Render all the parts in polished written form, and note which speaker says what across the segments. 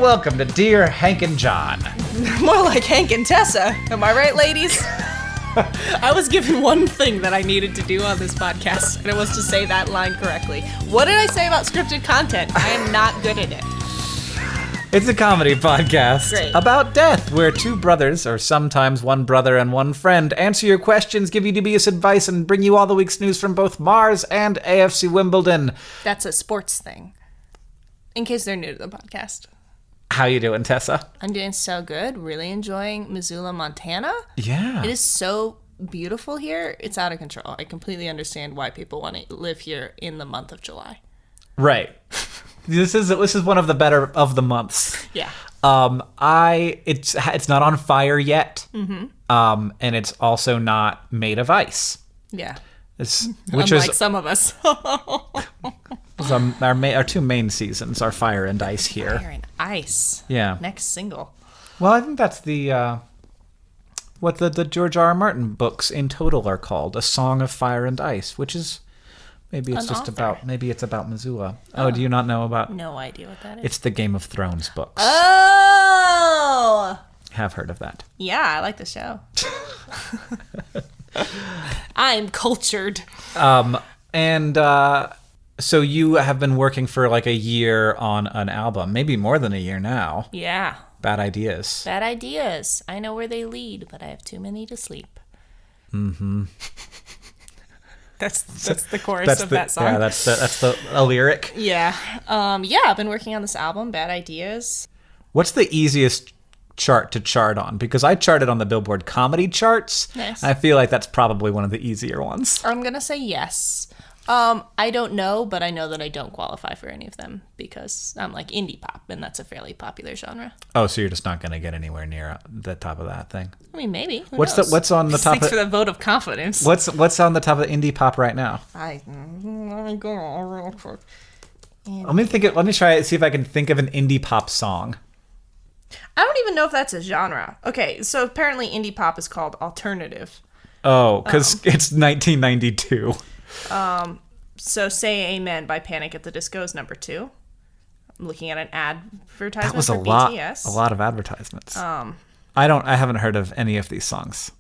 Speaker 1: and welcome to Dear Hank and John.
Speaker 2: More like Hank and Tessa. Am I right, ladies? I was given one thing that I needed to do on this podcast, and it was to say that line correctly. What did I say about scripted content? I am not good at it.
Speaker 1: It's a comedy podcast about death, where two brothers, or sometimes one brother and one friend, answer your questions, give you dubious advice, and bring you all the week's news from both Mars and AFC Wimbledon.
Speaker 2: That's a sports thing, in case they're new to the podcast.
Speaker 1: How you doing, Tessa?
Speaker 2: I'm doing so good. Really enjoying Missoula, Montana.
Speaker 1: Yeah.
Speaker 2: It is so beautiful here. It's out of control. I completely understand why people want to live here in the month of July.
Speaker 1: Right. This is one of the better of the months.
Speaker 2: Yeah.
Speaker 1: It's not on fire yet. Mm-hmm. And it's also not made of ice.
Speaker 2: Yeah.
Speaker 1: Unlike
Speaker 2: some of us.
Speaker 1: Our two main seasons are Fire and Ice here.
Speaker 2: Fire and Ice.
Speaker 1: Yeah.
Speaker 2: Next single.
Speaker 1: Well, I think that's what the George R. R. Martin books in total are called, A Song of Fire and Ice, which is maybe it's about Missoula. Oh, do you not know about?
Speaker 2: No idea what that is.
Speaker 1: It's the Game of Thrones books.
Speaker 2: Oh.
Speaker 1: Have heard of that?
Speaker 2: Yeah, I like the show. I'm cultured.
Speaker 1: So you have been working for like a year on an album, maybe more than a year now.
Speaker 2: Yeah.
Speaker 1: Bad ideas.
Speaker 2: Bad ideas. I know where they lead, but I have too many to sleep. Mm-hmm. That's the chorus of that song.
Speaker 1: Yeah, that's a lyric.
Speaker 2: Yeah. I've been working on this album, Bad Ideas.
Speaker 1: What's the easiest chart to chart on? Because I charted on the Billboard comedy charts.
Speaker 2: Nice.
Speaker 1: I feel like that's probably one of the easier ones.
Speaker 2: I'm going to say yes. I don't know, but I know that I don't qualify for any of them because I'm like indie pop, and that's a fairly popular genre.
Speaker 1: Oh, so you're just not going to get anywhere near the top of that thing?
Speaker 2: I mean, maybe.
Speaker 1: What's on the top?
Speaker 2: Thanks for the vote of confidence.
Speaker 1: What's on the top of indie pop right now?
Speaker 2: Let me go real quick.
Speaker 1: Let me try it. See if I can think of an indie pop song.
Speaker 2: I don't even know if that's a genre. Okay, so apparently indie pop is called alternative.
Speaker 1: Oh, because it's 1992.
Speaker 2: So Say Amen by Panic at the Disco is number 2. I'm looking at an advertisement
Speaker 1: that was
Speaker 2: for BTS.
Speaker 1: A lot of advertisements. I haven't heard of any of these songs.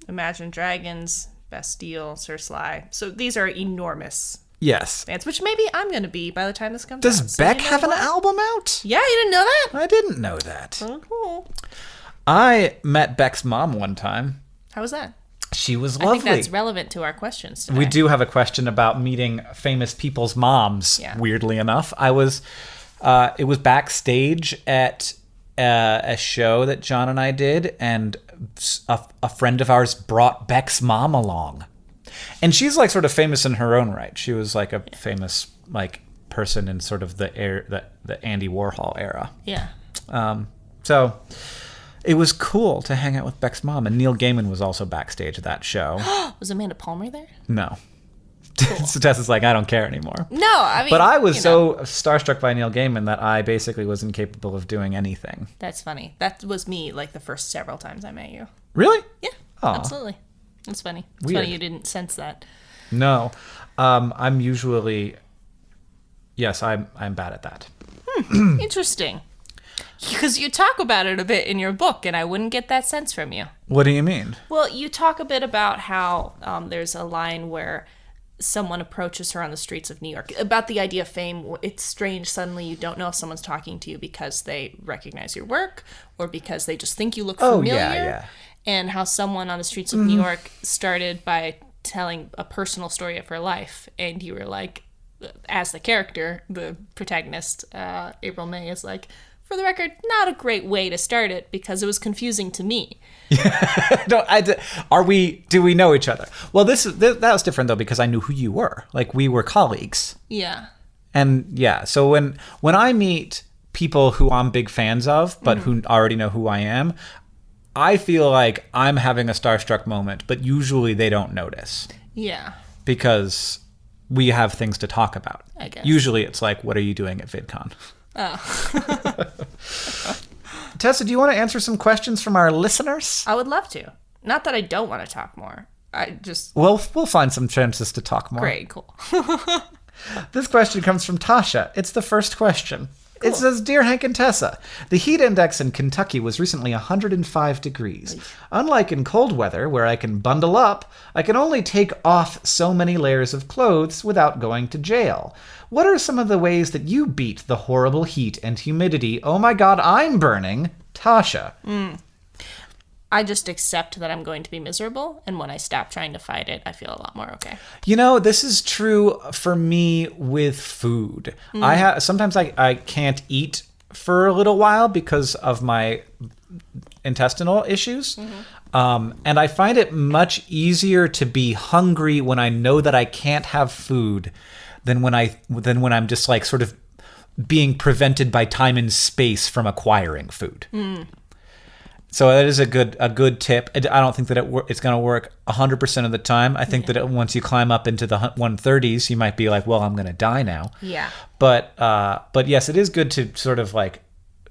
Speaker 2: Imagine Dragons, Bastille, Sir Sly. So these are enormous.
Speaker 1: Yes.
Speaker 2: Bands, which maybe I'm going to be by the time this comes out.
Speaker 1: Does Beck have an album out?
Speaker 2: Yeah, you didn't know that?
Speaker 1: I didn't know that.
Speaker 2: Oh, cool.
Speaker 1: I met Beck's mom one time.
Speaker 2: How was that?
Speaker 1: She was lovely.
Speaker 2: I think that's relevant to our questions today.
Speaker 1: We do have a question about meeting famous people's moms, weirdly enough. It was backstage at a show that John and I did, and a friend of ours brought Beck's mom along. And she's like sort of famous in her own right. She was like a famous like person in sort of the Andy Warhol era.
Speaker 2: Yeah.
Speaker 1: So it was cool to hang out with Beck's mom, and Neil Gaiman was also backstage at that show.
Speaker 2: Was Amanda Palmer there?
Speaker 1: No. Cool. So Tessa's like, I don't care anymore.
Speaker 2: No, I mean,
Speaker 1: but I was so starstruck by Neil Gaiman that I basically was incapable of doing anything.
Speaker 2: That's funny. That was me like the first several times I met you.
Speaker 1: Really?
Speaker 2: Yeah, absolutely. That's funny. It's
Speaker 1: Weird.
Speaker 2: funny you didn't sense that.
Speaker 1: No. I'm usually... Yes, I'm bad at that.
Speaker 2: Interesting. Because you talk about it a bit in your book, and I wouldn't get that sense from you.
Speaker 1: What do you mean?
Speaker 2: Well, you talk a bit about how there's a line where someone approaches her on the streets of New York about the idea of fame. It's strange. Suddenly you don't know if someone's talking to you because they recognize your work or because they just think you look familiar.
Speaker 1: Yeah.
Speaker 2: And how someone on the streets of New York started by telling a personal story of her life. And you were like, as the character, the protagonist, April May, is like, for the record, not a great way to start it because it was confusing to me.
Speaker 1: Do we know each other? Well, that was different though because I knew who you were. Like we were colleagues.
Speaker 2: Yeah.
Speaker 1: And so when I meet people who I'm big fans of, but who already know who I am, I feel like I'm having a starstruck moment, but usually they don't notice.
Speaker 2: Yeah.
Speaker 1: Because we have things to talk about.
Speaker 2: I guess.
Speaker 1: Usually it's like, what are you doing at VidCon?
Speaker 2: Oh.
Speaker 1: Tessa, do you want to answer some questions from our listeners?
Speaker 2: I would love to. Not that I don't want to talk more.
Speaker 1: We'll find some chances to talk more.
Speaker 2: Great, cool.
Speaker 1: This question comes from Tasha. It's the first question. It says, Dear Hank and Tessa, the heat index in Kentucky was recently 105 degrees. Unlike in cold weather, where I can bundle up, I can only take off so many layers of clothes without going to jail. What are some of the ways that you beat the horrible heat and humidity? Oh my god, I'm burning. Tasha.
Speaker 2: I just accept that I'm going to be miserable, and when I stop trying to fight it, I feel a lot more okay.
Speaker 1: You know, this is true for me with food. Sometimes I can't eat for a little while because of my intestinal issues. And I find it much easier to be hungry when I know that I can't have food than when I'm just like sort of being prevented by time and space from acquiring food. So that is a good tip. I don't think that it's going to work 100% of the time. I think that once you climb up into the 130s, you might be like, well, I'm going to die now.
Speaker 2: Yeah.
Speaker 1: But yes, it is good to sort of like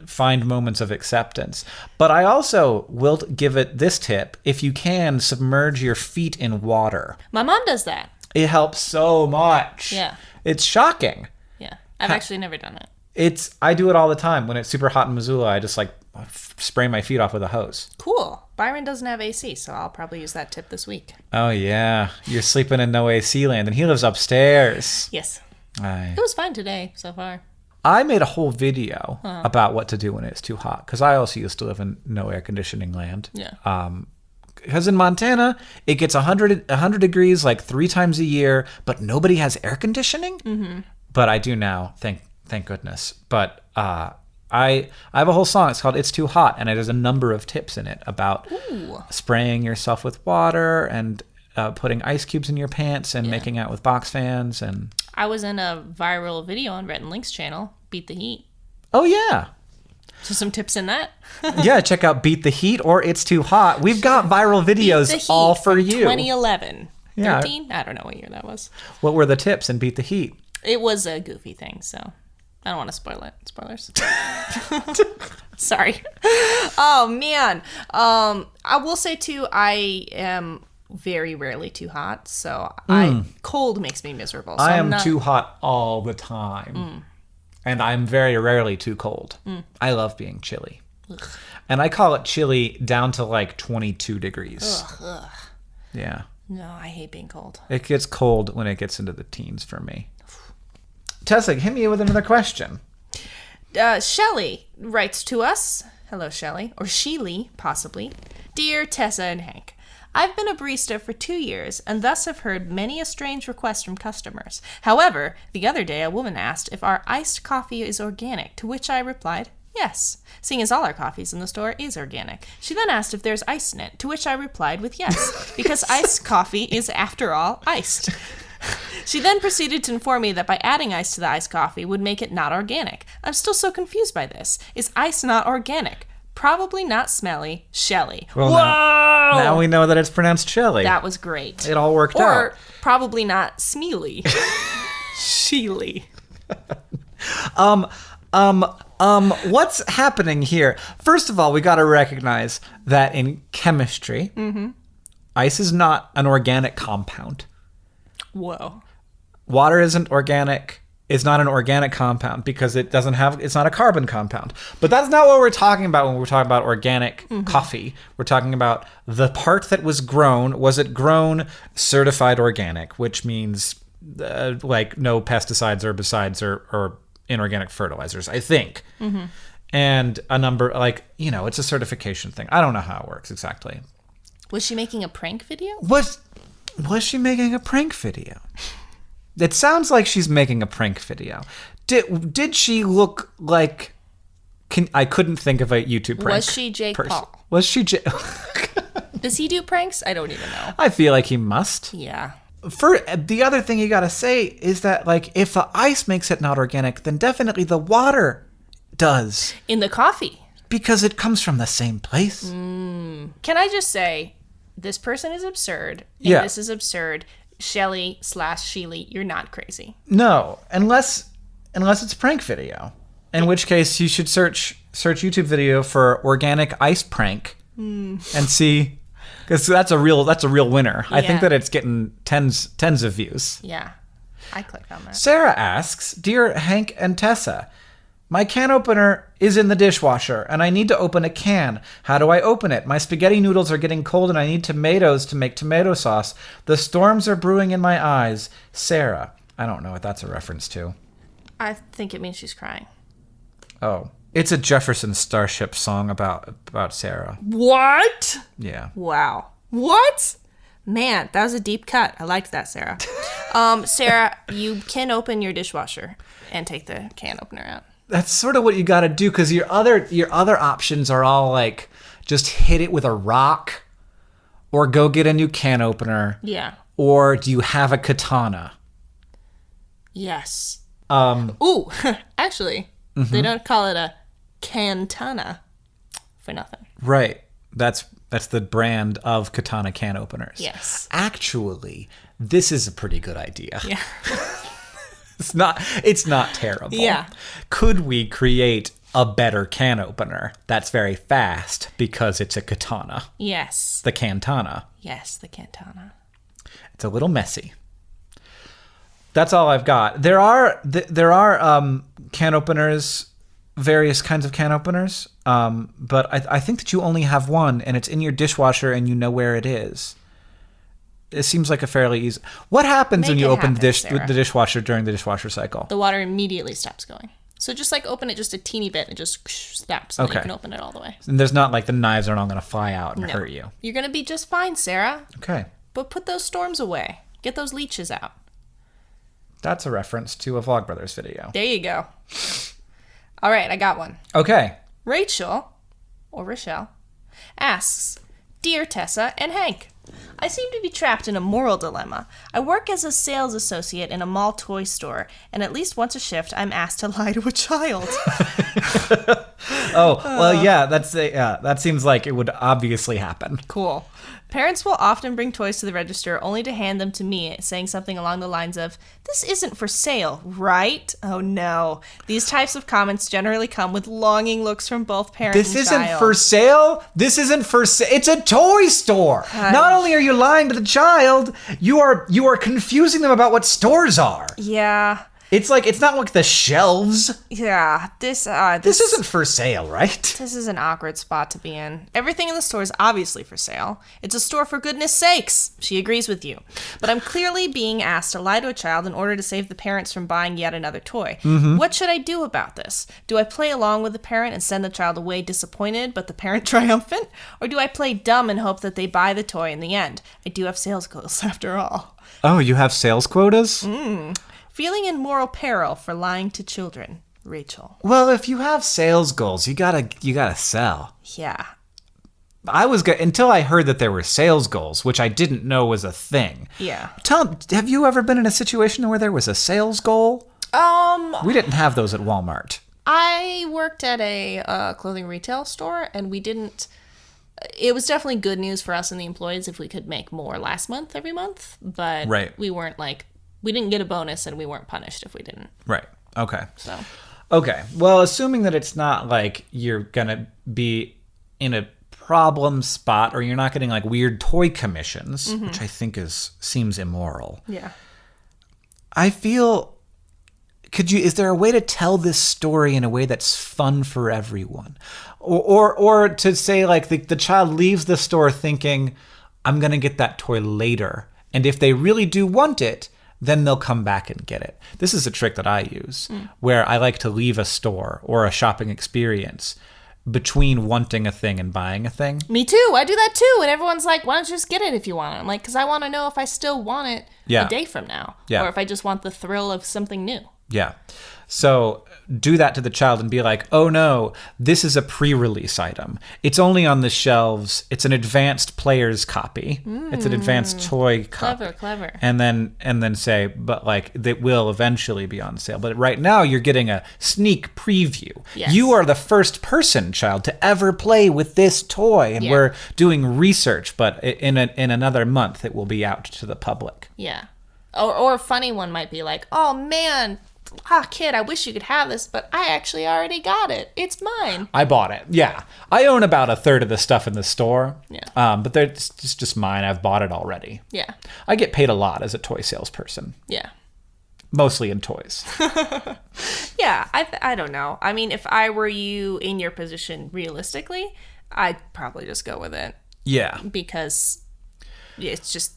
Speaker 1: find moments of acceptance. But I also will give it this tip. If you can, submerge your feet in water.
Speaker 2: My mom does that.
Speaker 1: It helps so much.
Speaker 2: Yeah.
Speaker 1: It's shocking.
Speaker 2: Yeah. I've actually never done it.
Speaker 1: I do it all the time. When it's super hot in Missoula, I just like spray my feet off with a hose.
Speaker 2: Cool. Byron doesn't have AC, so I'll probably use that tip this week.
Speaker 1: Oh, yeah. You're sleeping in no AC land, and he lives upstairs.
Speaker 2: Yes. It was fine today so far.
Speaker 1: I made a whole video about what to do when it's too hot, because I also used to live in no air conditioning land.
Speaker 2: Yeah.
Speaker 1: Because in Montana, it gets 100 degrees like 3 times a year, but nobody has air conditioning. Mm-hmm. But I do now, thank goodness. But I have a whole song. It's called "It's Too Hot," and it has a number of tips in it about spraying yourself with water and putting ice cubes in your pants and making out with box fans. And
Speaker 2: I was in a viral video on Rhett and Link's channel, Beat the Heat.
Speaker 1: Oh yeah.
Speaker 2: So some tips in that.
Speaker 1: Yeah, check out Beat the Heat or It's Too Hot. We've got viral videos all for you.
Speaker 2: 2011.
Speaker 1: Yeah.
Speaker 2: 13? I don't know what year that was.
Speaker 1: What were the tips in Beat the Heat?
Speaker 2: It was a goofy thing, so I don't want to spoil it. Spoilers. Sorry. Oh, man. I will say, too, I am very rarely too hot, so cold makes me miserable. So
Speaker 1: I am too hot all the time. And I'm very rarely too cold. I love being chilly. Ugh. And I call it chilly down to like 22 degrees.
Speaker 2: Ugh.
Speaker 1: Yeah.
Speaker 2: No, I hate being cold.
Speaker 1: It gets cold when it gets into the teens for me. Tessa, hit me with another question.
Speaker 2: Shelly writes to us. Hello, Shelly. Or Sheely, possibly. Dear Tessa and Hank, I've been a barista for 2 years and thus have heard many a strange request from customers. However, the other day a woman asked if our iced coffee is organic, to which I replied, yes, seeing as all our coffees in the store is organic. She then asked if there's ice in it, to which I replied with yes, because iced coffee is, after all, iced. She then proceeded to inform me that by adding ice to the iced coffee would make it not organic. I'm still so confused by this. Is ice not organic? Probably not smelly. Shelly.
Speaker 1: Well,
Speaker 2: whoa!
Speaker 1: Now we know that it's pronounced Shelly.
Speaker 2: That was great.
Speaker 1: It all worked out.
Speaker 2: Or probably not Smeely. Sheely.
Speaker 1: What's happening here? First of all, we got to recognize that in chemistry, ice is not an organic compound.
Speaker 2: Whoa.
Speaker 1: Water isn't organic. It's not an organic compound because it's not a carbon compound. But that's not what we're talking about when we're talking about organic coffee. We're talking about the part that was grown. Was it grown certified organic, which means like no pesticides, herbicides, or inorganic fertilizers, I think. And a number, like, it's a certification thing. I don't know how it works exactly.
Speaker 2: Was she making a prank video?
Speaker 1: Was she making a prank video? It sounds like she's making a prank video. Did she look like... I couldn't think of a YouTube prank.
Speaker 2: Was she Jake Paul?
Speaker 1: Was she Jake...
Speaker 2: Does he do pranks? I don't even know.
Speaker 1: I feel like he must.
Speaker 2: Yeah.
Speaker 1: For the other thing you gotta say is that, like, if the ice makes it not organic, then definitely the water does.
Speaker 2: In the coffee.
Speaker 1: Because it comes from the same place.
Speaker 2: Can I just say, this person is absurd. And this is absurd. Shelly/Sheely, you're not crazy.
Speaker 1: No, unless it's a prank video. In which case, you should search YouTube video for organic ice prank and see, because that's a real winner. Yeah. I think that it's getting tens of views.
Speaker 2: Yeah, I clicked on that.
Speaker 1: Sarah asks, Dear Hank and Tessa, My can opener is in the dishwasher, and I need to open a can. How do I open it? My spaghetti noodles are getting cold, and I need tomatoes to make tomato sauce. The storms are brewing in my eyes. Sarah. I don't know what that's a reference to.
Speaker 2: I think it means she's crying.
Speaker 1: Oh. It's a Jefferson Starship song about Sarah.
Speaker 2: What?
Speaker 1: Yeah.
Speaker 2: Wow. What? Man, that was a deep cut. I liked that, Sarah. Sarah, you can open your dishwasher and take the can opener out.
Speaker 1: That's sort of what you got to do, because your other options are all like just hit it with a rock, or go get a new can opener.
Speaker 2: Yeah.
Speaker 1: Or do you have a katana?
Speaker 2: Yes. Ooh, actually, they don't call it a cantana for nothing.
Speaker 1: Right. That's the brand of katana can openers.
Speaker 2: Yes.
Speaker 1: Actually, this is a pretty good idea.
Speaker 2: Yeah.
Speaker 1: It's not terrible.
Speaker 2: Yeah.
Speaker 1: Could we create a better can opener that's very fast because it's a katana?
Speaker 2: Yes.
Speaker 1: The cantana.
Speaker 2: Yes, the cantana.
Speaker 1: It's a little messy. That's all I've got. There are can openers, various kinds of can openers, but I think that you only have one, and it's in your dishwasher, and you know where it is. It seems like a fairly easy. What happens when you open the dishwasher during the dishwasher cycle?
Speaker 2: The water immediately stops going. So just like open it just a teeny bit and it just stops. And then you can open it all the way.
Speaker 1: And there's not like the knives are all going to fly out and hurt you.
Speaker 2: You're going to be just fine, Sarah.
Speaker 1: Okay.
Speaker 2: But put those storms away. Get those leeches out.
Speaker 1: That's a reference to a Vlogbrothers video.
Speaker 2: There you go. All right, I got one.
Speaker 1: Okay.
Speaker 2: Rachel, or Rochelle, asks, Dear Tessa and Hank, I seem to be trapped in a moral dilemma. I work as a sales associate in a mall toy store, and at least once a shift, I'm asked to lie to a child.
Speaker 1: Oh, well, yeah, that seems like it would obviously happen.
Speaker 2: Cool. Parents will often bring toys to the register only to hand them to me, saying something along the lines of, "This isn't for sale, right?" Oh no. These types of comments generally come with longing looks from both parent and child.
Speaker 1: This isn't for sale? This isn't for sale. It's a toy store. Not only are you lying to the child, you are confusing them about what stores are.
Speaker 2: Yeah.
Speaker 1: It's like, it's not like the shelves.
Speaker 2: Yeah, this
Speaker 1: isn't for sale, right?
Speaker 2: This is an awkward spot to be in. Everything in the store is obviously for sale. It's a store for goodness sakes. She agrees with you. But I'm clearly being asked to lie to a child in order to save the parents from buying yet another toy. Mm-hmm. What should I do about this? Do I play along with the parent and send the child away disappointed, but the parent triumphant? Or do I play dumb and hope that they buy the toy in the end? I do have sales goals after all.
Speaker 1: Oh, you have sales quotas?
Speaker 2: Feeling in moral peril for lying to children, Rachel.
Speaker 1: Well, if you have sales goals, you gotta sell.
Speaker 2: Yeah.
Speaker 1: Until I heard that there were sales goals, which I didn't know was a thing.
Speaker 2: Yeah.
Speaker 1: Have you ever been in a situation where there was a sales goal? We didn't have those at Walmart.
Speaker 2: I worked at a clothing retail store, and we didn't. It was definitely good news for us and the employees if we could make more last month every month, but we weren't like. We didn't get a bonus, and we weren't punished if we didn't.
Speaker 1: Right. Okay.
Speaker 2: So.
Speaker 1: Okay. Well, assuming that it's not like you're going to be in a problem spot or you're not getting like weird toy commissions, which I think seems immoral.
Speaker 2: Yeah.
Speaker 1: I feel... Is there a way to tell this story in a way that's fun for everyone? Or to say like the child leaves the store thinking, I'm going to get that toy later. And if they really do want it, then they'll come back and get it. This is a trick that I use, where I like to leave a store or a shopping experience between wanting a thing and buying a thing.
Speaker 2: Me too. I do that too. And everyone's like, why don't you just get it if you want it? I'm like, because I want to know if I still want it a day from now.
Speaker 1: Yeah.
Speaker 2: Or if I just want the thrill of something new.
Speaker 1: Yeah. So do that to the child and be like, oh no, this is a pre-release item. It's only on the shelves. It's an advanced player's copy. It's an advanced toy copy.
Speaker 2: Clever.
Speaker 1: And then say, but like, it will eventually be on sale. But right now you're getting a sneak preview.
Speaker 2: Yes.
Speaker 1: You are the first person, child, to ever play with this toy. And we're doing research, but in another month it will be out to the public.
Speaker 2: Yeah. Or a funny one might be like, oh man, kid, I wish you could have this, but I actually already got it. It's mine.
Speaker 1: I bought it. Yeah. I own about a third of the stuff in the store.
Speaker 2: Yeah.
Speaker 1: But it's just mine. I've bought it already.
Speaker 2: Yeah.
Speaker 1: I get paid a lot as a toy salesperson.
Speaker 2: Yeah.
Speaker 1: Mostly in toys.
Speaker 2: Yeah, Yeah, I don't know. I mean, if I were you in your position realistically, I'd probably just go with it.
Speaker 1: Yeah.
Speaker 2: Because it's just...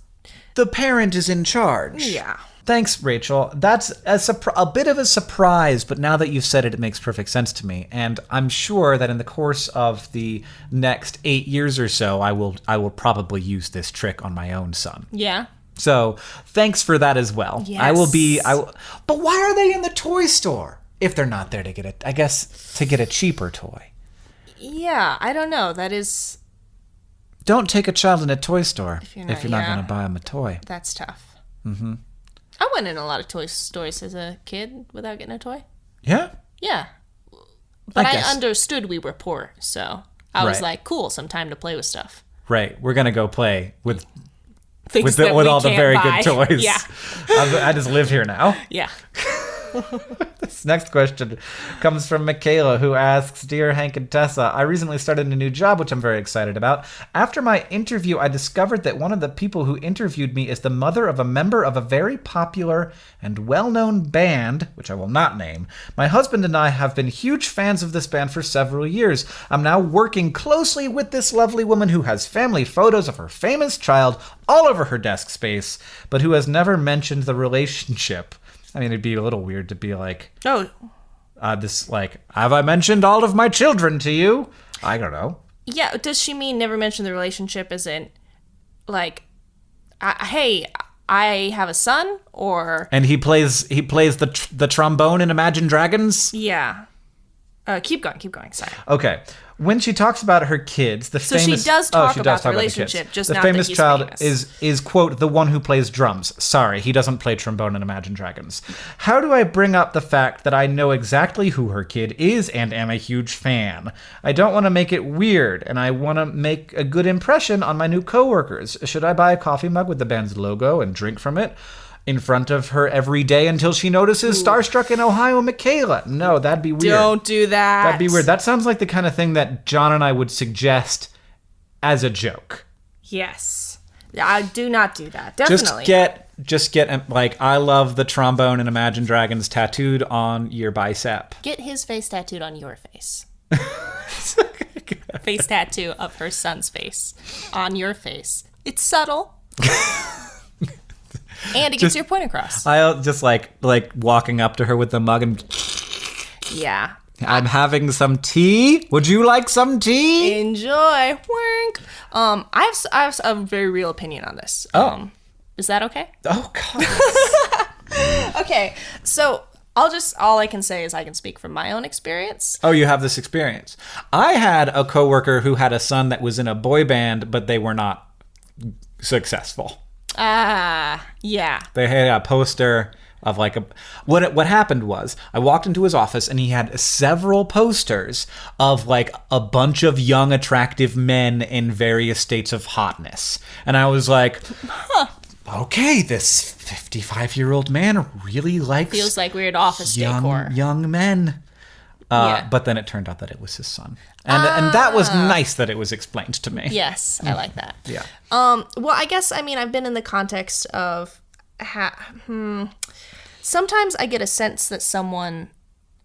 Speaker 1: The parent is in charge.
Speaker 2: Yeah.
Speaker 1: Thanks, Rachel. That's a bit of a surprise, but now that you've said it, it makes perfect sense to me. And I'm sure that in the course of the next 8 years or so, I will probably use this trick on my own son.
Speaker 2: Yeah.
Speaker 1: So thanks for that as well.
Speaker 2: Yes.
Speaker 1: But why are they in the toy store if they're not there to get to get a cheaper toy?
Speaker 2: Yeah, I don't know. That is...
Speaker 1: Don't take a child in a toy store if you're not
Speaker 2: yeah.
Speaker 1: going to buy them a toy.
Speaker 2: That's tough. Mm-hmm. I went in a lot of toy stores as a kid without getting a toy.
Speaker 1: Yeah?
Speaker 2: Yeah. But I
Speaker 1: guess.
Speaker 2: understood we were poor, so I was
Speaker 1: Right.
Speaker 2: like, cool, some time to play with stuff.
Speaker 1: Right. We're going to go play with
Speaker 2: Things that we
Speaker 1: all the
Speaker 2: can't
Speaker 1: very
Speaker 2: buy.
Speaker 1: good toys.
Speaker 2: Yeah.
Speaker 1: I just live here now.
Speaker 2: Yeah.
Speaker 1: This next question comes from Michaela, who asks, Dear Hank and Tessa, I recently started a new job, which I'm very excited about. After my interview, I discovered that one of the people who interviewed me is the mother of a member of a very popular and well-known band, which I will not name. My husband and I have been huge fans of this band for several years. I'm now working closely with this lovely woman who has family photos of her famous child all over her desk space, but who has never mentioned the relationship. I mean, it'd be a little weird to be like,
Speaker 2: Oh.
Speaker 1: have I mentioned all of my children to you? I don't know.
Speaker 2: Yeah, does she mean never mention the relationship as in, like, hey, I have a son, or...
Speaker 1: And he plays the trombone in Imagine Dragons?
Speaker 2: Yeah. Keep going, sorry.
Speaker 1: Okay. When she talks about her kids, the
Speaker 2: So
Speaker 1: famous...
Speaker 2: she does talk
Speaker 1: she
Speaker 2: about
Speaker 1: does
Speaker 2: the
Speaker 1: talk about
Speaker 2: relationship,
Speaker 1: kids.
Speaker 2: just
Speaker 1: the
Speaker 2: not that
Speaker 1: famous
Speaker 2: he's
Speaker 1: child
Speaker 2: famous.
Speaker 1: is, quote, the one who plays drums. Sorry, he doesn't play trombone in Imagine Dragons. How do I bring up the fact that I know exactly who her kid is and am a huge fan? I don't want to make it weird, and I want to make a good impression on my new coworkers. Should I buy a coffee mug with the band's logo and drink from it in front of her every day until she notices Starstruck in Ohio Michaela? No, that'd be weird.
Speaker 2: Don't do that.
Speaker 1: That'd be weird. That sounds like the kind of thing that John and I would suggest as a joke.
Speaker 2: Yes. I do not do that. Definitely.
Speaker 1: Just get like, I love the trombone and Imagine Dragons tattooed on your bicep.
Speaker 2: Get his face tattooed on your face. Face tattoo of her son's face on your face. It's subtle. And it gets your point across.
Speaker 1: I'll just like walking up to her with the mug and
Speaker 2: Yeah.
Speaker 1: I'm having some tea. Would you like some tea?
Speaker 2: Enjoy. Wink. I have a very real opinion on this.
Speaker 1: Oh.
Speaker 2: Is that okay?
Speaker 1: Oh God.
Speaker 2: Okay. So all I can say is I can speak from my own experience.
Speaker 1: Oh, you have this experience. I had a coworker who had a son that was in a boy band, but they were not successful.
Speaker 2: Yeah.
Speaker 1: They had a poster of like what happened was I walked into his office and he had several posters of like a bunch of young attractive men in various states of hotness. And I was like, okay, this 55-year-old man really likes
Speaker 2: Feels like weird office decor.
Speaker 1: young men.
Speaker 2: Yeah.
Speaker 1: But then it turned out that it was his son. And that was nice that it was explained to me.
Speaker 2: Yes, I like that.
Speaker 1: Yeah.
Speaker 2: Well, I guess, I mean, I've been in the context of... Sometimes I get a sense that someone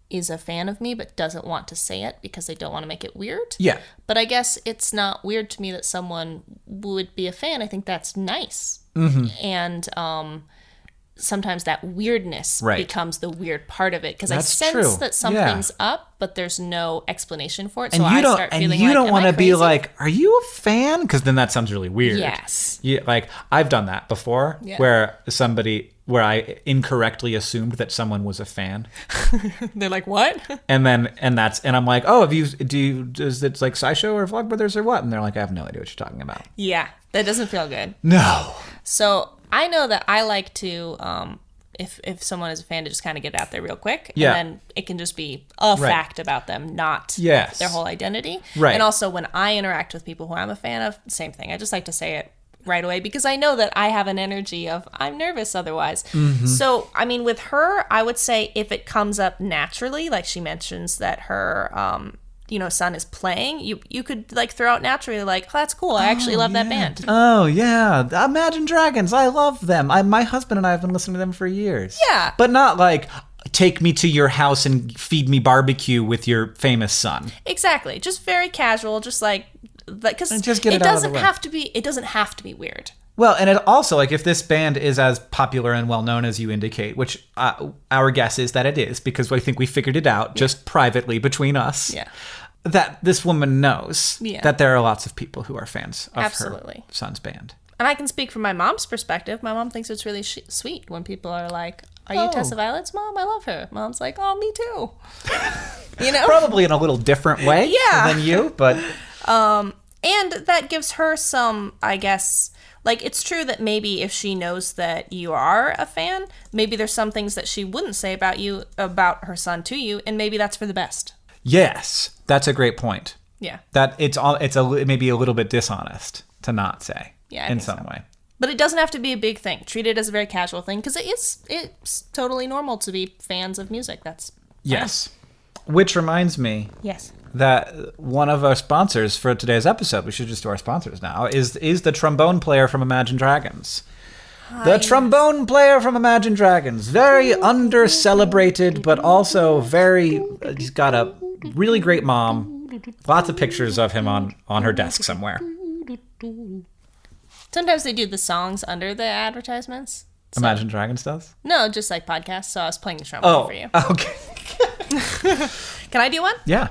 Speaker 2: is a fan of me but doesn't want to say it because they don't want to make it weird.
Speaker 1: Yeah.
Speaker 2: But I guess it's not weird to me that someone would be a fan. I think that's nice.
Speaker 1: Mm-hmm.
Speaker 2: And sometimes that weirdness becomes the weird part of it because I sense
Speaker 1: true.
Speaker 2: that something's up, but there's no explanation for it.
Speaker 1: And
Speaker 2: so
Speaker 1: you
Speaker 2: I
Speaker 1: don't,
Speaker 2: start
Speaker 1: and
Speaker 2: feeling
Speaker 1: you
Speaker 2: like,
Speaker 1: don't
Speaker 2: am
Speaker 1: want
Speaker 2: I
Speaker 1: to be
Speaker 2: crazy?
Speaker 1: like, are you a fan? Because then that sounds really weird.
Speaker 2: Yes.
Speaker 1: Yeah, like I've done that before, where I incorrectly assumed that someone was a fan,
Speaker 2: They're like, what?
Speaker 1: and I'm like, oh, is it like SciShow or Vlogbrothers or what? And they're like, I have no idea what you're talking about.
Speaker 2: Yeah, that doesn't feel good.
Speaker 1: No.
Speaker 2: So I know that I like to, if someone is a fan, to just kind of get it out there real quick.
Speaker 1: Yeah.
Speaker 2: And then it can just be a fact about them, not
Speaker 1: Yes.
Speaker 2: their whole identity.
Speaker 1: Right.
Speaker 2: And also when I interact with people who I'm a fan of, same thing. I just like to say it right away because I know that I have an energy of I'm nervous otherwise.
Speaker 1: Mm-hmm.
Speaker 2: So, I mean, with her, I would say if it comes up naturally, like she mentions that her, son is playing, you could like throw out naturally like, oh, that's cool. I actually love that band.
Speaker 1: Oh yeah, Imagine Dragons. I love them. My husband and I have been listening to them for years.
Speaker 2: Yeah.
Speaker 1: But not like, take me to your house and feed me barbecue with your famous son.
Speaker 2: Exactly. Just very casual, just like because
Speaker 1: And just get it out of the way.
Speaker 2: It doesn't have to be weird.
Speaker 1: Well, and it also, like, if this band is as popular and well-known as you indicate, which our guess is that it is, because I think we figured it out just privately between us, that this woman knows that there are lots of people who are fans of her son's band.
Speaker 2: And I can speak from my mom's perspective. My mom thinks it's really sweet when people are like, are you Tessa Violet's mom? I love her. Mom's like, oh, me too. You know?
Speaker 1: Probably in a little different way than you, but...
Speaker 2: And that gives her some, I guess... Like, it's true that maybe if she knows that you are a fan, maybe there's some things that she wouldn't say about her son to you, and maybe that's for the best.
Speaker 1: Yes, that's a great point.
Speaker 2: Yeah.
Speaker 1: That it's maybe a little bit dishonest to not say in some way.
Speaker 2: But it doesn't have to be a big thing. Treat it as a very casual thing, because it's totally normal to be fans of music. That's fine.
Speaker 1: Yes. Which reminds me.
Speaker 2: Yes.
Speaker 1: That one of our sponsors for today's episode, we should just do our sponsors now, is the trombone player from Imagine Dragons. The trombone player from Imagine Dragons. Very under-celebrated, but also he's got a really great mom. Lots of pictures of him on her desk somewhere.
Speaker 2: Sometimes they do the songs under the advertisements. So.
Speaker 1: Imagine Dragons does?
Speaker 2: No, just like podcasts, so I was playing the trombone for you.
Speaker 1: Okay.
Speaker 2: Can I do one?
Speaker 1: Yeah.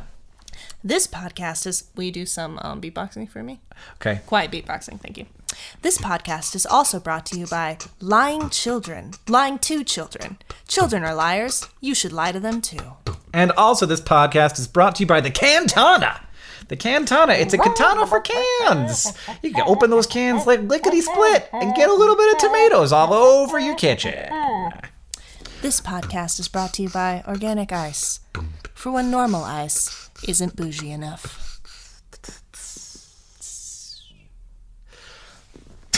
Speaker 2: This podcast is... Will you do some beatboxing for me?
Speaker 1: Okay.
Speaker 2: Quiet beatboxing, thank you. This podcast is also brought to you by Lying Children. Lying to children. Children are liars. You should lie to them too.
Speaker 1: And also this podcast is brought to you by the Cantana. The Cantana, it's a katana for cans. You can open those cans like lickety-split and get a little bit of tomatoes all over your kitchen.
Speaker 2: This podcast is brought to you by Organic Ice. For when normal ice isn't bougie enough.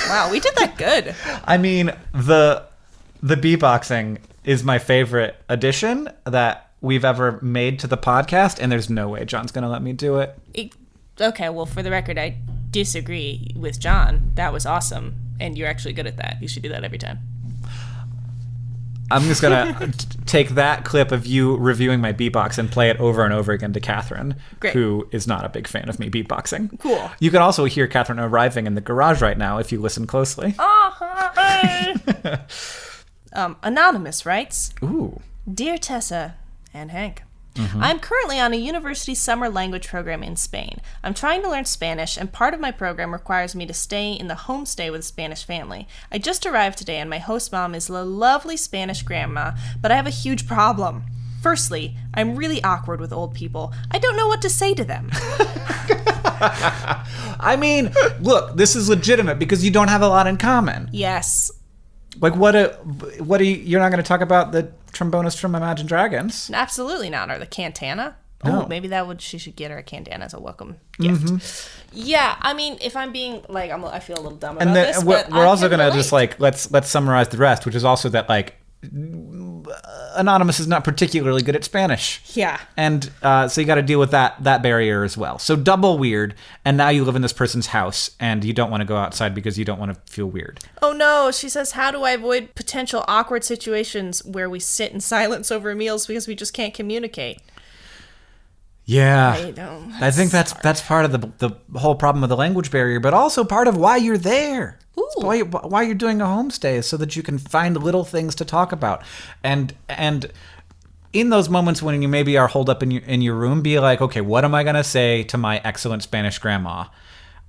Speaker 2: Wow, we did that good.
Speaker 1: I mean, the beatboxing is my favorite addition that we've ever made to the podcast, and there's no way John's going to let me do it.
Speaker 2: Okay, well, for the record, I disagree with John. That was awesome, and you're actually good at that. You should do that every time.
Speaker 1: I'm just going to take that clip of you reviewing my beatbox and play it over and over again to Catherine, who is not a big fan of me beatboxing.
Speaker 2: Cool.
Speaker 1: You can also hear Catherine arriving in the garage right now if you listen closely.
Speaker 2: Anonymous writes,
Speaker 1: Ooh.
Speaker 2: Dear Tessa and Hank, I'm currently on a university summer language program in Spain. I'm trying to learn Spanish, and part of my program requires me to stay in the homestay with a Spanish family. I just arrived today, and my host mom is a lovely Spanish grandma, but I have a huge problem. Firstly, I'm really awkward with old people. I don't know what to say to them.
Speaker 1: I mean, look, this is legitimate because you don't have a lot in common.
Speaker 2: Yes.
Speaker 1: Like, you're not going to talk about the trombonist from Imagine Dragons?
Speaker 2: Absolutely not. Or the cantana.
Speaker 1: No.
Speaker 2: Oh, maybe she should get her a cantana as a welcome gift. Yeah, I mean, if I'm being, like, I feel a little dumb about this, but
Speaker 1: we're also going to just, like, let's summarize the rest, which is also that, like, Anonymous is not particularly good at Spanish.
Speaker 2: Yeah.
Speaker 1: And so you got to deal with that barrier as well. So double weird, and now you live in this person's house, and you don't want to go outside because you don't want to feel weird.
Speaker 2: Oh no, she says, how do I avoid potential awkward situations where we sit in silence over meals because we just can't communicate?
Speaker 1: Yeah,
Speaker 2: I
Speaker 1: think that's part of the whole problem of the language barrier, but also part of why you're there. Why you're doing a homestay is so that you can find little things to talk about, and in those moments when you maybe are holed up in your room, be like, okay, what am I gonna say to my excellent Spanish grandma?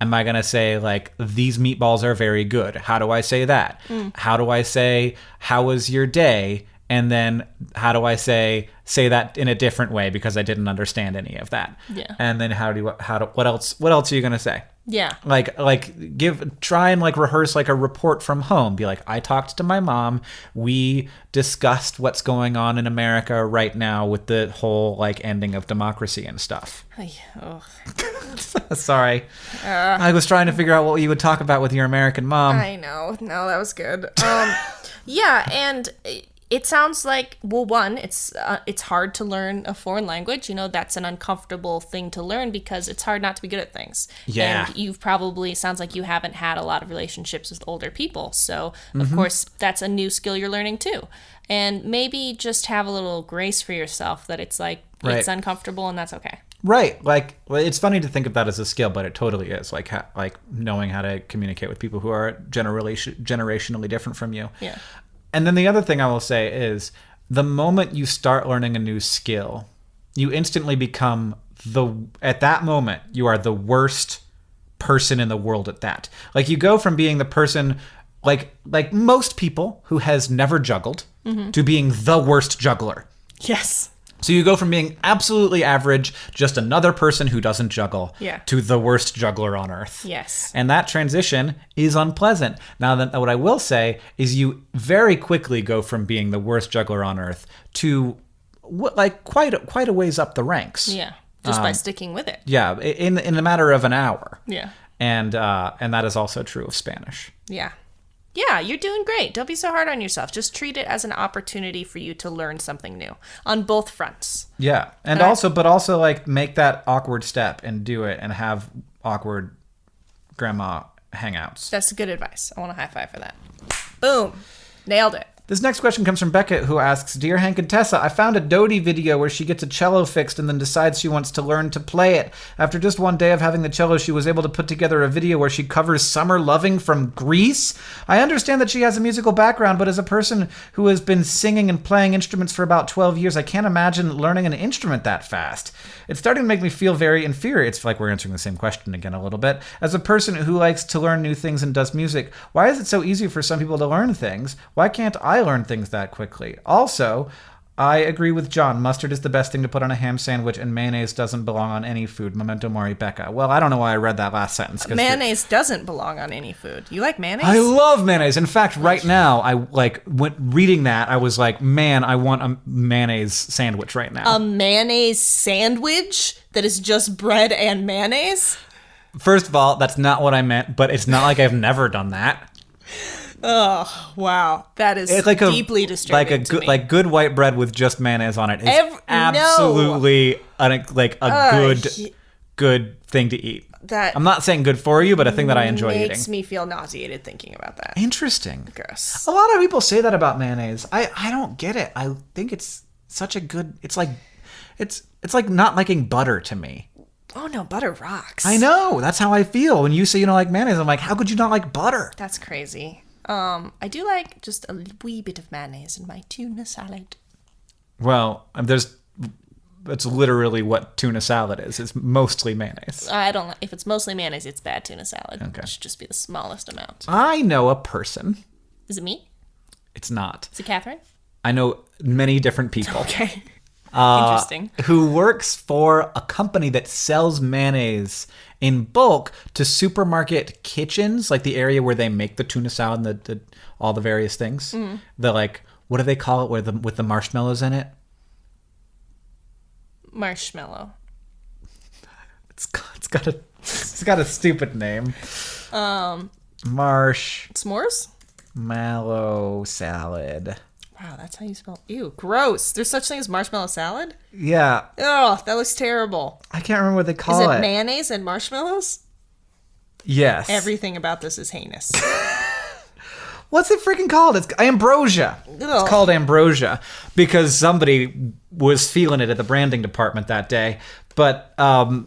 Speaker 1: Am I gonna say, like, these meatballs are very good? How do I say that? How do I say, how was your day? And then how do I say that in a different way because I didn't understand any of that?
Speaker 2: Yeah.
Speaker 1: And then what else are you gonna say?
Speaker 2: Yeah.
Speaker 1: Like try and like rehearse like a report from home. Be like, I talked to my mom. We discussed what's going on in America right now with the whole like ending of democracy and stuff. Sorry. I was trying to figure out what you would talk about with your American mom.
Speaker 2: I know. No, that was good. Yeah, and It sounds like, well, one, it's hard to learn a foreign language. You know, that's an uncomfortable thing to learn because it's hard not to be good at things.
Speaker 1: Yeah.
Speaker 2: And you've probably, sounds like you haven't had a lot of relationships with older people. So, of course, that's a new skill you're learning too. And maybe just have a little grace for yourself that it's like, it's uncomfortable and that's okay.
Speaker 1: Right. Like, well, it's funny to think of that as a skill, but it totally is. Like, like knowing how to communicate with people who are generationally different from you.
Speaker 2: Yeah.
Speaker 1: And then the other thing I will say is the moment you start learning a new skill, you instantly become at that moment, you are the worst person in the world at that. Like you go from being the person like most people who has never juggled to being the worst juggler.
Speaker 2: Yes.
Speaker 1: So you go from being absolutely average, just another person who doesn't juggle, to the worst juggler on earth.
Speaker 2: Yes.
Speaker 1: And that transition is unpleasant. Now, what I will say is you very quickly go from being the worst juggler on earth to like quite a ways up the ranks.
Speaker 2: Yeah. Just by sticking with it.
Speaker 1: Yeah, in a matter of an hour.
Speaker 2: Yeah.
Speaker 1: And that is also true of Spanish.
Speaker 2: Yeah. Yeah, you're doing great. Don't be so hard on yourself. Just treat it as an opportunity for you to learn something new on both fronts.
Speaker 1: Yeah. And also like make that awkward step and do it and have awkward grandma hangouts.
Speaker 2: That's good advice. I want a high five for that. Boom. Nailed it.
Speaker 1: This next question comes from Becca, who asks, Dear Hank and Tessa, I found a Dodie video where she gets a cello fixed and then decides she wants to learn to play it. After just one day of having the cello, she was able to put together a video where she covers Summer Loving from Grease. I understand that she has a musical background, but as a person who has been singing and playing instruments for about 12 years, I can't imagine learning an instrument that fast. It's starting to make me feel very inferior. It's like we're answering the same question again a little bit. As a person who likes to learn new things and does music, why is it so easy for some people to learn things? Why can't I learn things that quickly? Also, I agree with John. Mustard is the best thing to put on a ham sandwich, and mayonnaise doesn't belong on any food. Memento mori, Becca. Well, I don't know why I read that last sentence.
Speaker 2: Mayonnaise doesn't belong on any food. You like mayonnaise?
Speaker 1: I love mayonnaise. In fact, right now, reading that, I was like, man, I want a mayonnaise sandwich right now.
Speaker 2: A mayonnaise sandwich that is just bread and mayonnaise?
Speaker 1: First of all, that's not what I meant, but it's not like I've never done that.
Speaker 2: Oh, wow. That is like deeply disturbing to me.
Speaker 1: Like good white bread with just mayonnaise on it is absolutely good thing to eat. I'm not saying good for you, but a thing that I enjoy eating.
Speaker 2: Makes me feel nauseated thinking about that.
Speaker 1: Interesting.
Speaker 2: Gross.
Speaker 1: A lot of people say that about mayonnaise. I don't get it. I think it's such a good... It's like not liking butter to me.
Speaker 2: Oh, no, butter rocks.
Speaker 1: I know. That's how I feel. When you say you don't like mayonnaise, I'm like, how could you not like butter?
Speaker 2: That's crazy. I do like just a wee bit of mayonnaise in my tuna salad.
Speaker 1: Well, that's literally what tuna salad is. It's mostly mayonnaise.
Speaker 2: I don't like, if it's mostly mayonnaise, it's bad tuna salad. Okay. It should just be the smallest amount.
Speaker 1: I know a person.
Speaker 2: Is it me?
Speaker 1: It's not.
Speaker 2: Is it Catherine?
Speaker 1: I know many different people.
Speaker 2: Okay. Interesting.
Speaker 1: Who works for a company that sells mayonnaise in bulk to supermarket kitchens, like the area where they make the tuna salad and all the various things. Mm. The what do they call it with the marshmallows in it?
Speaker 2: Marshmallow.
Speaker 1: It's got a stupid name.
Speaker 2: S'mores?
Speaker 1: Mallow salad.
Speaker 2: Wow, that's how you spell. Ew, gross. There's such thing as marshmallow salad?
Speaker 1: Yeah.
Speaker 2: Oh, that looks terrible.
Speaker 1: I can't remember what they call it.
Speaker 2: Is it mayonnaise and marshmallows?
Speaker 1: Yes.
Speaker 2: Everything about this is heinous.
Speaker 1: What's it freaking called? It's ambrosia. Ugh. It's called ambrosia because somebody was feeling it at the branding department that day. But I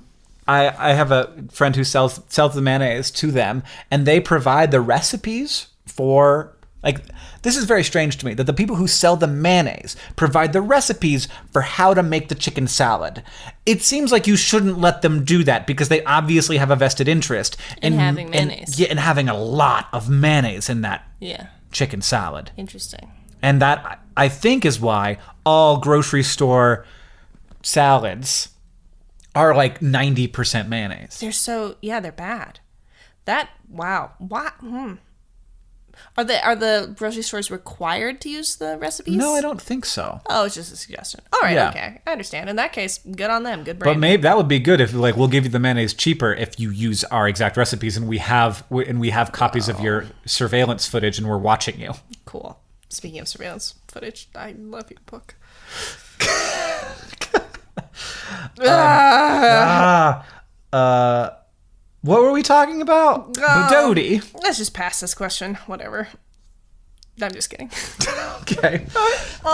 Speaker 1: have a friend who sells the mayonnaise to them, and they provide the recipes for... this is very strange to me, that the people who sell the mayonnaise provide the recipes for how to make the chicken salad. It seems like you shouldn't let them do that because they obviously have a vested interest
Speaker 2: in having mayonnaise.
Speaker 1: And having a lot of mayonnaise in that chicken salad.
Speaker 2: Interesting.
Speaker 1: And that, I think, is why all grocery store salads are 90% mayonnaise.
Speaker 2: They're bad. Wow. What? Are the grocery stores required to use the recipes?
Speaker 1: No, I don't think so.
Speaker 2: Oh, it's just a suggestion. All right, okay. I understand. In that case, good on them. Good brand.
Speaker 1: But maybe that would be good if we'll give you the mayonnaise cheaper if you use our exact recipes and we have copies of your surveillance footage and we're watching you.
Speaker 2: Cool. Speaking of surveillance footage, I love your book.
Speaker 1: What were we talking about? Dodie.
Speaker 2: Let's just pass this question. Whatever. I'm just kidding.
Speaker 1: Okay.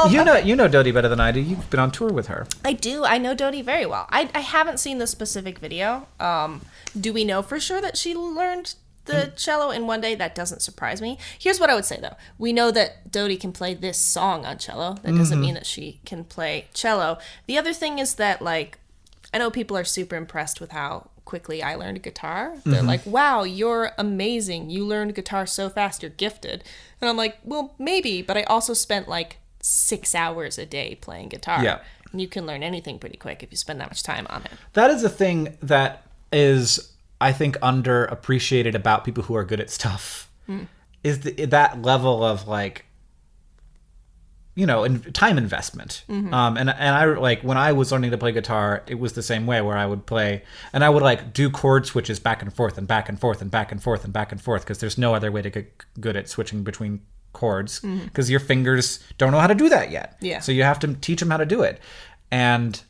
Speaker 1: You know Dodie better than I do. You've been on tour with her.
Speaker 2: I do. I know Dodie very well. I haven't seen the specific video. Do we know for sure that she learned the cello in one day? That doesn't surprise me. Here's what I would say, though. We know that Dodie can play this song on cello. That doesn't mean that she can play cello. The other thing is that, like, I know people are super impressed with how quickly I learned guitar. They're like, wow, you're amazing. You learned guitar so fast. You're gifted. And I'm like, well, maybe, but I also spent like 6 hours a day playing guitar.
Speaker 1: Yeah.
Speaker 2: And you can learn anything pretty quick if you spend that much time on it.
Speaker 1: That is a thing that is, I think, underappreciated about people who are good at stuff. Is that level of, like, you know, time investment. And I, like, when I was learning to play guitar, it was the same way, where I would play and I would, like, do chord switches back and forth and back and forth and back and forth and back and forth, because there's no other way to get good at switching between chords, because your fingers don't know how to do that yet.
Speaker 2: Yeah.
Speaker 1: So you have to teach them how to do it. And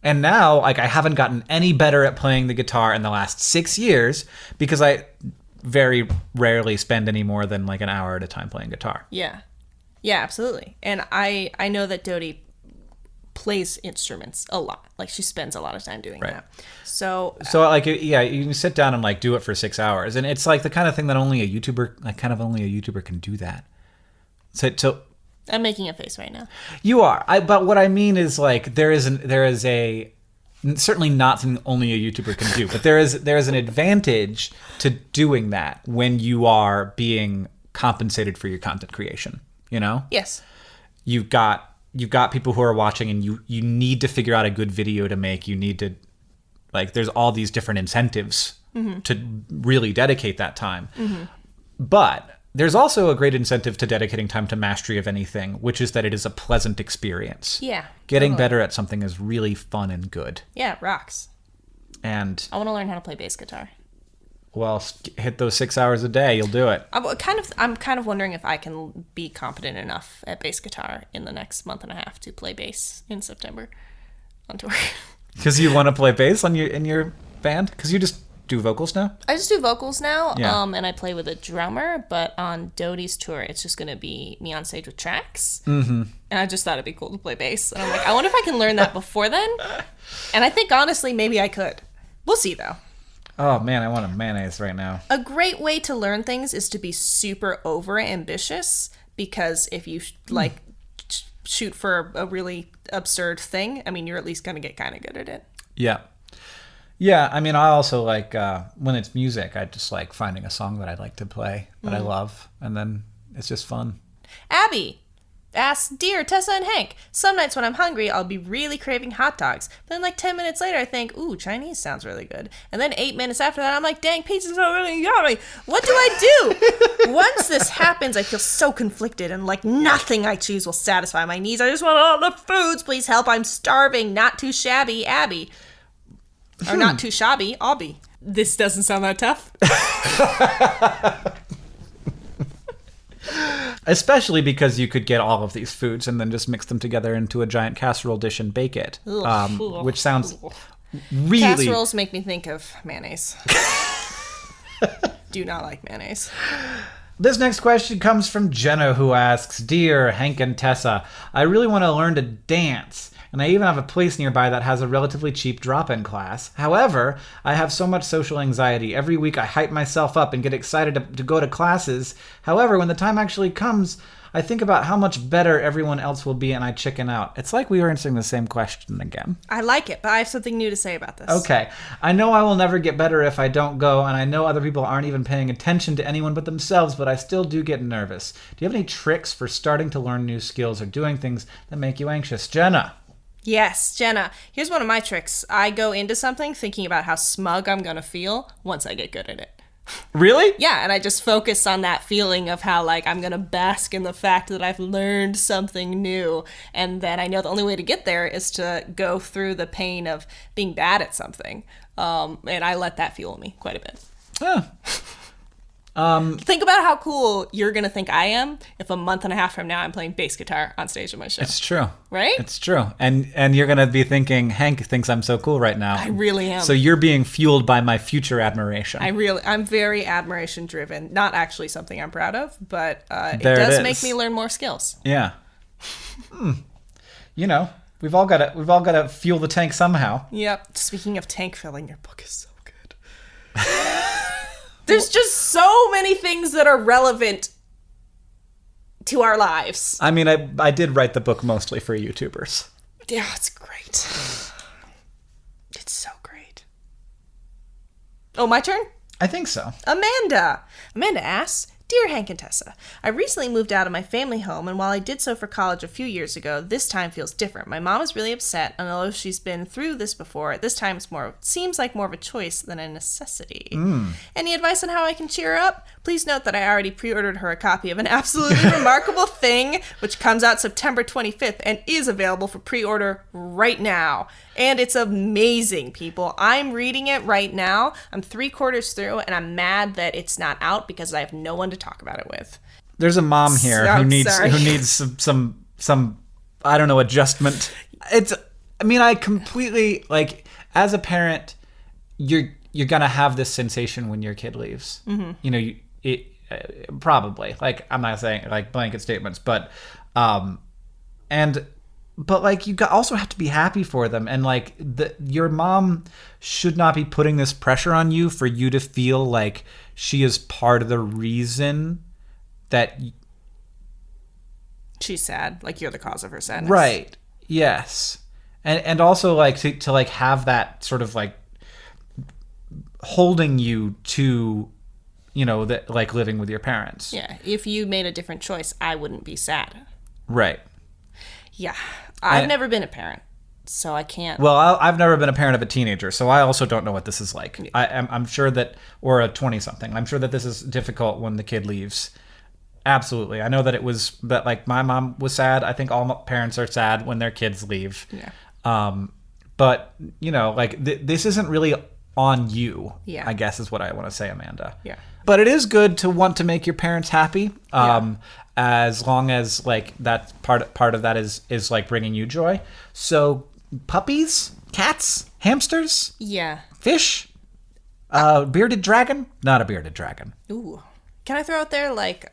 Speaker 1: now, like, I haven't gotten any better at playing the guitar in the last 6 years, because I very rarely spend any more than like an hour at a time playing guitar.
Speaker 2: Yeah. Yeah, absolutely. And I know that Dodie plays instruments a lot. Like, she spends a lot of time doing that. So
Speaker 1: like, yeah, you can sit down and, like, do it for 6 hours, and it's like the kind of thing that only a YouTuber can do that. So
Speaker 2: I'm making a face right now.
Speaker 1: You are. But what I mean is, like, there is a certainly not something only a YouTuber can do, but there is an advantage to doing that when you are being compensated for your content creation. You know?
Speaker 2: Yes.
Speaker 1: You've got people who are watching, and you need to figure out a good video to make. You need to, like, there's all these different incentives to really dedicate that time. But there's also a great incentive to dedicating time to mastery of anything, which is that it is a pleasant experience.
Speaker 2: Yeah.
Speaker 1: Getting better at something is really fun and good.
Speaker 2: Yeah, it rocks.
Speaker 1: And
Speaker 2: I want to learn how to play bass guitar.
Speaker 1: Well, hit those 6 hours a day. You'll do it.
Speaker 2: I'm kind of wondering if I can be competent enough at bass guitar in the next month and a half to play bass in September on tour.
Speaker 1: Because you want to play bass in your band? Because you just do vocals now?
Speaker 2: I just do vocals now,
Speaker 1: Yeah.
Speaker 2: and I play with a drummer, but on Dodie's tour, it's just going to be me on stage with tracks. And I just thought it'd be cool to play bass. And I'm like, I wonder if I can learn that before then. And I think, honestly, maybe I could. We'll see, though.
Speaker 1: Oh, man, I want a mayonnaise right now.
Speaker 2: A great way to learn things is to be super over ambitious, because if you like shoot for a really absurd thing, I mean, you're at least going to get kind of good at it.
Speaker 1: Yeah. Yeah, I mean, I also like, when it's music, I just like finding a song that I like to play, that I love, and then it's just fun.
Speaker 2: Abby asks, Dear Tessa and Hank, some nights when I'm hungry, I'll be really craving hot dogs. But then like 10 minutes later, I think, ooh, Chinese sounds really good. And then 8 minutes after that, I'm like, dang, pizza's not really yummy. What do I do? Once this happens, I feel so conflicted, and like nothing I choose will satisfy my needs. I just want all the foods. Please help. I'm starving. Not too shabby, Abby. Or not too shabby, Abby. This doesn't sound that tough.
Speaker 1: Especially because you could get all of these foods and then just mix them together into a giant casserole dish and bake it. Which sounds really...
Speaker 2: Casseroles make me think of mayonnaise. Do not like mayonnaise.
Speaker 1: This next question comes from Jenna, who asks, Dear Hank and Tessa, I really want to learn to dance, and I even have a place nearby that has a relatively cheap drop-in class. However, I have so much social anxiety. Every week I hype myself up and get excited to go to classes. However, when the time actually comes, I think about how much better everyone else will be, and I chicken out. It's like we were answering the same question again.
Speaker 2: I like it, but I have something new to say about this.
Speaker 1: Okay. I know I will never get better if I don't go, and I know other people aren't even paying attention to anyone but themselves, but I still do get nervous. Do you have any tricks for starting to learn new skills or doing things that make you anxious? Jenna.
Speaker 2: Yes, Jenna. Here's one of my tricks. I go into something thinking about how smug I'm going to feel once I get good at it.
Speaker 1: Really?
Speaker 2: Yeah, and I just focus on that feeling of how, like, I'm going to bask in the fact that I've learned something new, and that I know the only way to get there is to go through the pain of being bad at something. And I let that fuel me quite a bit.
Speaker 1: Yeah.
Speaker 2: Think about how cool you're going to think I am if a month and a half from now I'm playing bass guitar on stage at my show.
Speaker 1: It's true.
Speaker 2: Right?
Speaker 1: It's true. And you're going to be thinking, Hank thinks I'm so cool right now.
Speaker 2: I really am.
Speaker 1: So you're being fueled by my future admiration.
Speaker 2: I'm very admiration driven. Not actually something I'm proud of, but it
Speaker 1: There it
Speaker 2: does
Speaker 1: is.
Speaker 2: make me learn more skills.
Speaker 1: Yeah. You know, we've all got to fuel the tank somehow.
Speaker 2: Yep. Speaking of tank filling, your book is so good. There's just so many things that are relevant to our lives.
Speaker 1: I mean, I did write the book mostly for YouTubers.
Speaker 2: Yeah, it's great. It's so great. Oh, my turn?
Speaker 1: I think so.
Speaker 2: Amanda asks, Dear Hank and Tessa, I recently moved out of my family home, and while I did so for college a few years ago, this time feels different. My mom is really upset, and although she's been through this before, this time seems like more of a choice than a necessity. Any advice on how I can cheer her up? Please note that I already pre-ordered her a copy of An Absolutely Remarkable Thing, which comes out September 25th and is available for pre-order right now. And it's amazing, people. I'm reading it right now. I'm 3/4 through, and I'm mad that it's not out because I have no one to talk about it with.
Speaker 1: There's a mom here who needs some I don't know, adjustment. I completely, like, as a parent, you're gonna have this sensation when your kid leaves. Mm-hmm. You know, probably, like, I'm not saying like blanket statements, but like, you also have to be happy for them, and like your mom should not be putting this pressure on you for you to feel like she is part of the reason that
Speaker 2: she's sad, like you're the cause of her sadness.
Speaker 1: Right. Yes. And also, like, to like have that sort of like holding you to, you know, that, like, living with your parents.
Speaker 2: Yeah. If you made a different choice, I wouldn't be sad.
Speaker 1: Right.
Speaker 2: Yeah. I've never been a parent, so I can't.
Speaker 1: Well, I've never been a parent of a teenager, so I also don't know what this is like. Yeah. I'm sure that, or a 20-something, I'm sure that this is difficult when the kid leaves. Absolutely. I know that like, my mom was sad. I think all parents are sad when their kids leave.
Speaker 2: Yeah.
Speaker 1: But, you know, like, this isn't really on you,
Speaker 2: yeah,
Speaker 1: I guess is what I want to say, Amanda.
Speaker 2: Yeah.
Speaker 1: But it is good to want to make your parents happy, as long as, like, that part of that is like bringing you joy. So puppies, cats, hamsters, fish, bearded dragon, not a bearded dragon.
Speaker 2: Ooh, can I throw out there, like,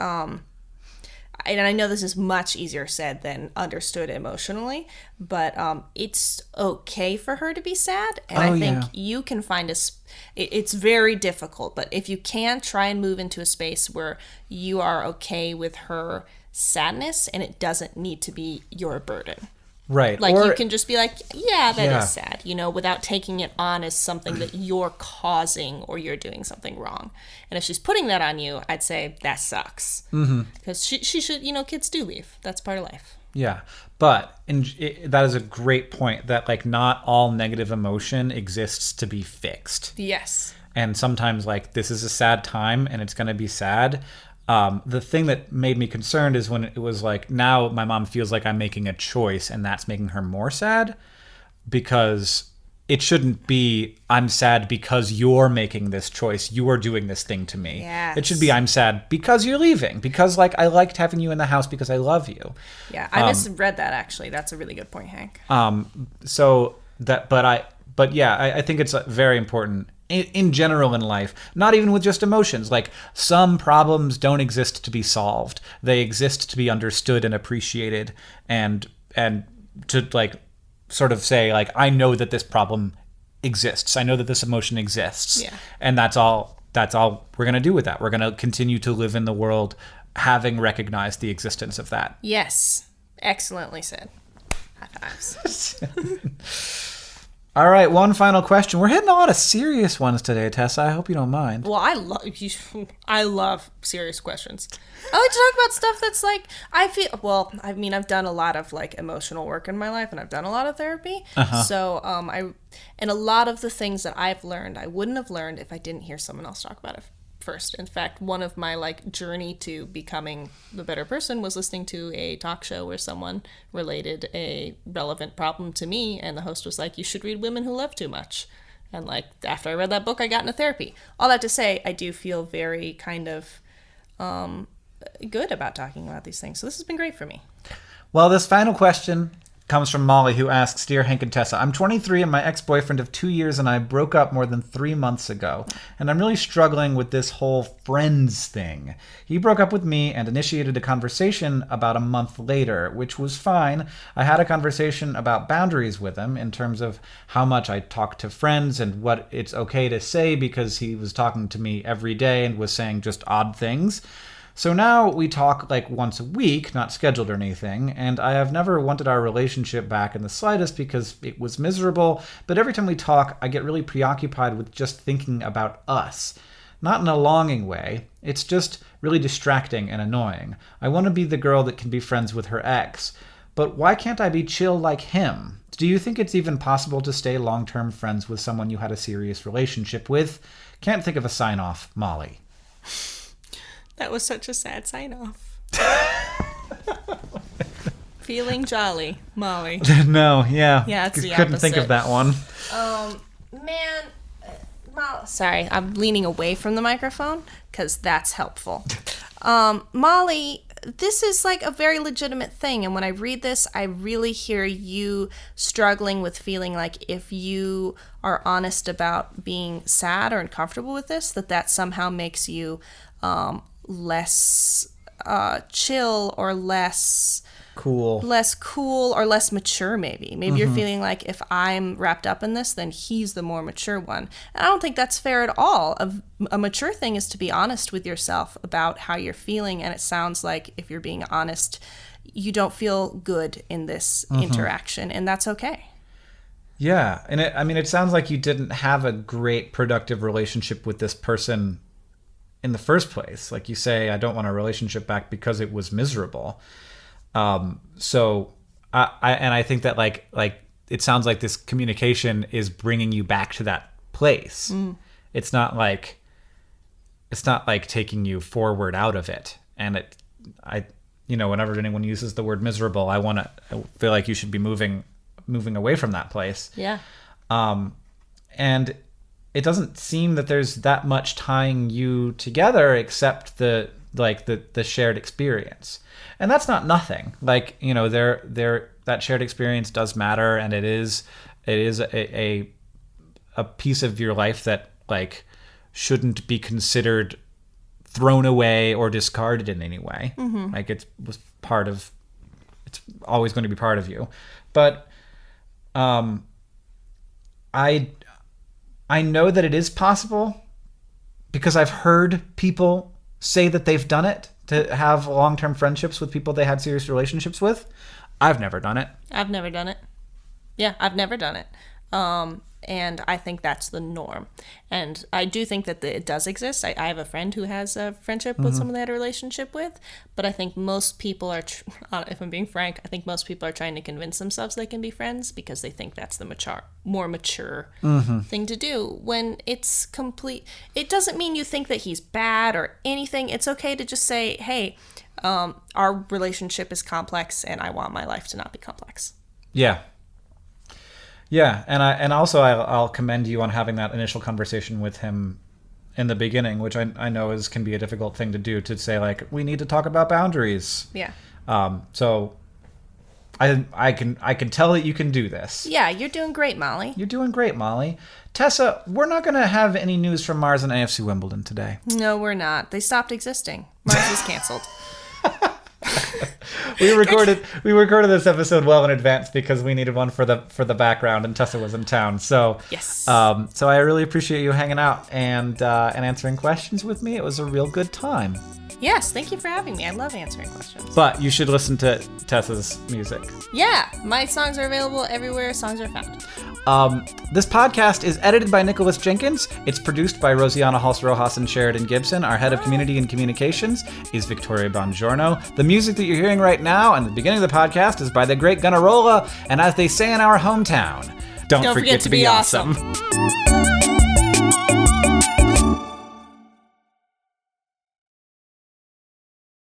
Speaker 2: and I know this is much easier said than understood emotionally, but it's okay for her to be sad. And I think you can find it's very difficult, but if you can, try and move into a space where you are okay with her sadness and it doesn't need to be your burden.
Speaker 1: Right.
Speaker 2: Like, you can just be like, that is sad, you know, without taking it on as something that you're causing or you're doing something wrong. And if she's putting that on you, I'd say that sucks. Because she should, you know, kids do leave. That's part of life.
Speaker 1: Yeah. But that is a great point, that, like, not all negative emotion exists to be fixed.
Speaker 2: Yes.
Speaker 1: And sometimes, like, this is a sad time and it's going to be sad. The thing that made me concerned is when it was like, now my mom feels like I'm making a choice and that's making her more sad, because it shouldn't be, I'm sad because you're making this choice. You are doing this thing to me.
Speaker 2: Yes.
Speaker 1: It should be, I'm sad because you're leaving, because, like, I liked having you in the house because I love you.
Speaker 2: Yeah. I misread that, actually. That's a really good point, Hank.
Speaker 1: I think it's very important in general in life, not even with just emotions. Like, some problems don't exist to be solved. They exist to be understood and appreciated, and to, like, sort of say, like, I know that this problem exists. I know that this emotion exists.
Speaker 2: Yeah.
Speaker 1: And that's all we're going to do with that. We're going to continue to live in the world having recognized the existence of that.
Speaker 2: Yes. Excellently said. High fives.
Speaker 1: All right, one final question. We're hitting a lot of serious ones today, Tessa. I hope you don't mind.
Speaker 2: Well, I love serious questions. I like to talk about stuff that's, like, I've done a lot of, like, emotional work in my life, and I've done a lot of therapy. So, and a lot of the things that I've learned, I wouldn't have learned if I didn't hear someone else talk about it first. In fact, one of my, like, journey to becoming the better person was listening to a talk show where someone related a relevant problem to me, and the host was like, you should read Women Who Love Too Much. And like after I read that book, I got into therapy. All that to say, I do feel very kind of good about talking about these things. So this has been great for me.
Speaker 1: Well, this final question comes from Molly, who asks, Dear Hank and Tessa, I'm 23 and my ex-boyfriend of 2 years and I broke up more than 3 months ago. And I'm really struggling with this whole friends thing. He broke up with me and initiated a conversation about a month later, which was fine. I had a conversation about boundaries with him in terms of how much I talk to friends and what it's okay to say, because he was talking to me every day and was saying just odd things. So now we talk like once a week, not scheduled or anything, and I have never wanted our relationship back in the slightest because it was miserable, but every time we talk, I get really preoccupied with just thinking about us. Not in a longing way, it's just really distracting and annoying. I want to be the girl that can be friends with her ex, but why can't I be chill like him? Do you think it's even possible to stay long-term friends with someone you had a serious relationship with? Can't think of a sign-off, Molly.
Speaker 2: That was such a sad sign-off. Feeling jolly, Molly.
Speaker 1: No, yeah.
Speaker 2: Yeah, it's the
Speaker 1: couldn't think of that one.
Speaker 2: Man, sorry, I'm leaning away from the microphone because that's helpful. Molly, this is like a very legitimate thing, and when I read this, I really hear you struggling with feeling like if you are honest about being sad or uncomfortable with this, that somehow makes you less chill or less cool or less mature. Maybe you're feeling like if I'm wrapped up in this, then he's the more mature one, and I don't think that's fair at all. A mature thing is to be honest with yourself about how you're feeling, and it sounds like if you're being honest, you don't feel good in this interaction, and that's okay.
Speaker 1: Yeah, and it sounds like you didn't have a great productive relationship with this person in the first place. Like you say, I don't want a relationship back because it was miserable. So I think that like it sounds like this communication is bringing you back to that place. It's not like taking you forward out of it. And whenever anyone uses the word miserable, I feel like you should be moving away from that place.
Speaker 2: Yeah.
Speaker 1: And it doesn't seem that there's that much tying you together except the shared experience. And that's not nothing. Like, that shared experience does matter, and it is a piece of your life that like shouldn't be considered thrown away or discarded in any way. Like it's always going to be part of you. But I know that it is possible because I've heard people say that they've done it, to have long-term friendships with people they had serious relationships with. I've never done it.
Speaker 2: I've never done it. Yeah, I've never done it. And I think that's the norm. And I do think that it does exist. I have a friend who has a friendship with someone they had a relationship with. But I think most people are, if I'm being frank, I think most people are trying to convince themselves they can be friends because they think that's the more mature thing to do. When it's complete, it doesn't mean you think that he's bad or anything. It's okay to just say, hey, our relationship is complex and I want my life to not be complex.
Speaker 1: Yeah. Yeah, and also I'll commend you on having that initial conversation with him in the beginning, which I know can be a difficult thing to do, to say like, we need to talk about boundaries.
Speaker 2: Yeah.
Speaker 1: So I can tell that you can do this.
Speaker 2: Yeah, you're doing great, Molly.
Speaker 1: You're doing great, Molly. Tessa, we're not going to have any news from Mars and AFC Wimbledon today.
Speaker 2: No, we're not. They stopped existing. Mars was canceled.
Speaker 1: We recorded this episode well in advance because we needed one for the background, and Tessa was in town. So
Speaker 2: yes.
Speaker 1: So I really appreciate you hanging out and answering questions with me. It was a real good time.
Speaker 2: Yes, thank you for having me. I love answering questions.
Speaker 1: But you should listen to Tessa's music.
Speaker 2: Yeah, my songs are available everywhere songs are found.
Speaker 1: This podcast is edited by Nicholas Jenkins. It's produced by Rosianna Halse-Rojas and Sheridan Gibson. Our head of community and communications is Victoria Bongiorno. The music that you're hearing right now and the beginning of the podcast is by the great Gunnarolla. And as they say in our hometown, don't forget to be awesome.